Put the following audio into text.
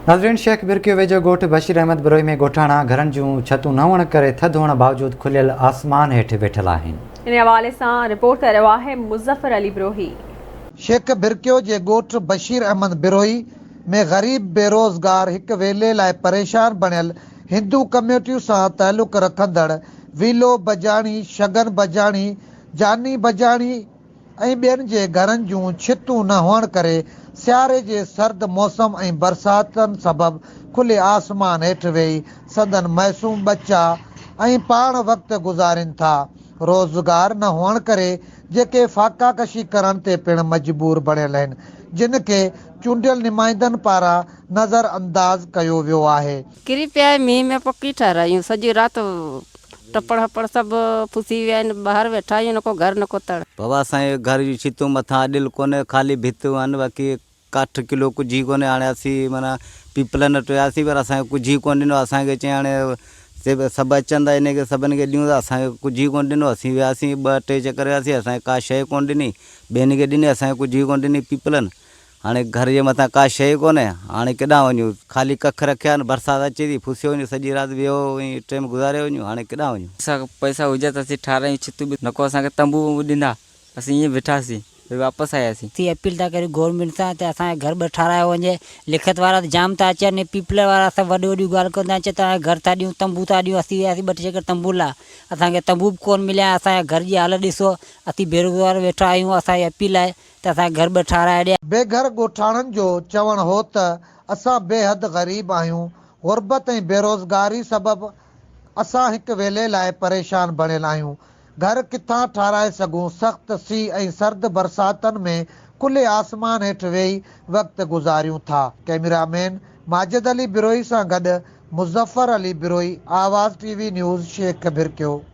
नाज़रीन, शेख बिरकियो वेझो ॻोठ बशीर अहमद बिरोही में ॻोठाणा घरनि जूं छतूं न हुअण करे थधि हुअण बावजूदु खुलियल आसमान हेठि वेठल आहिनि। इन हवाले सां रिपोर्ट करे रहियो आहे मुज़फ़र अली बिरोही। शेख बिरकियो जे ॻोठ बशीर अहमद बिरोही में ग़रीब बेरोज़गार हिक वेले लाइ परेशान बणियल हिंदू कम्यूनिटियूं सां तालुक़ रखंदड़ वीलो बजाणी, शगन बजाणी, जानी बजाणी ऐं ॿियनि जे घरनि जूं छितूं न हुअण करे सियारे जे सर्द मौसम ऐं बरसातनि सबबि खुले आसमान हेठि वेही संदन मासूम बच्चा ऐं पाण वक़्तु गुज़ारिन था। रोज़गार न हुअण करे जेके फाका कशी करण ते पिण मजबूर बणियल आहिनि, जिन खे चूंडियल नुमाइंदनि पारां नज़र अंदाज़ कयो वियो आहे। किरी पिया आहे, मींहं में पकी ठारायूं, सॼी राति टपड़ हपड़ सभु फुसी विया आहिनि, ॿाहिरि वेठा आहियूं, न को घर न को तड़। बाबा असांजे घर जी छितूं मथां अॾिल कोन्हे, ख़ाली भितियूं आहिनि, बाक़ी काठ किलो कुझु ई कोन्हे। हाणे असीं माना पीपल टुयासीं पर असांखे कुझु ई कोन ॾिनो। असांखे चई हाणे सभु अचनि था, इन खे सभिनि खे ॾियूं था, असांखे कुझु ई कोन ॾिनो। असीं वियासीं 2-3 चकर वियासीं, असांखे का शइ कोन ॾिनी, ॿियनि खे ॾिनी, असांखे कुझु ई कोन ॾिनी पीपलनि। हाणे घर जे मथां का शइ कोन्हे, हाणे केॾां वञूं, ख़ाली कख रखिया आहिनि, बरसाति अचे थी, फुसियो वञूं, सॼी राति वियो ऐं टाइम गुज़ारे वञूं, हाणे केॾां वञूं। असांखे पैसा हुजे त असीं ठारायूं छितूं बि, न को असांखे तंबू ॾींदा, असीं ईअं बीठासीं, वरी वापसि आयासीं। थी अपील था करियूं गवर्नमेंट सां त असांजे घर ॿ ठारायो वञे। लिखत वारा जाम था अचनि, पीपल वारा सभु वॾियूं वॾियूं ॻाल्हि कंदा आहिनि, तव्हांजे घर था ॾियूं, तंबू था ॾियूं। असीं वियासीं 2 चकर तंबू लाइ, असांखे तंबू बि कोन मिलिया। असांजे घर जी हालत ॾिसो, असीं बेरोज़गार वेठा आहियूं। असांजी अपील आहे त असांखे घर 2 ठाराए ॾिया। बेघर ॻोठाणनि जो चवणु हो त असां बेहद ग़रीब आहियूं, ग़ुर्बत ऐं बेरोज़गारी सबबि असां हिक वेले लाइ परेशान बणियल आहियूं। घर किथां ठाराए सघूं, सख़्त सीउ ऐं सर्द बरसातनि में खुले आसमान हेठि वेही वक़्तु गुज़ारियूं था। कैमरामैन माजिद अली बिरोही सां गॾु मुज़फ़र अली बिरोही, आवाज़ TV न्यूज़, शेख बिरकियो।